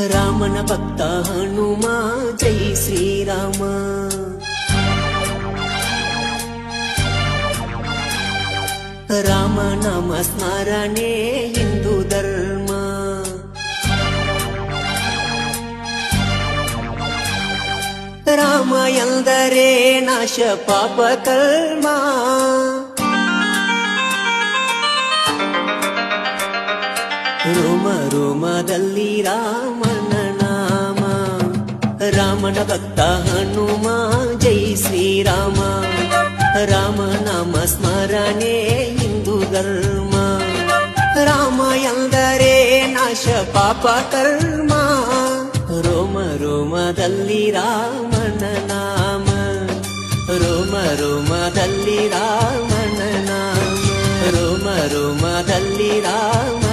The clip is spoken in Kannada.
ರಾಮನ ಭಕ್ತ ಹನುಮ ಜೈ ಶ್ರೀರಾಮ. ರಾಮ ನಾಮ ಸ್ಮರಣೆ ಹಿಂದೂ ಧರ್ಮ. ರಾಮ ಎಂದರೆ ನಾಶ ಪಾಪ ಕರ್ಮ. ರೋಮ ರೋಮದಲ್ಲಿ ರಾಮನ ನಾಮ. ರಾಮನ ಭಕ್ತ ಹನುಮ ಜೈ ಶ್ರೀರಾಮ. ರಾಮ ನಾಮ ಸ್ಮರಣೆ ಹಿಂದೂ ಧರ್ಮ. ರಾಮ ಎಂದರೆ ನಾಶ ಪಾಪ ಕರ್ಮ. ರೋಮ ರೋಮದಲ್ಲಿ ರಾಮನ ನಾಮ. ರೋಮ ರೋಮದಲ್ಲಿ ರಾಮನ ನಾಮ. ರೋಮ ರೋಮದಲ್ಲಿ ರಾಮ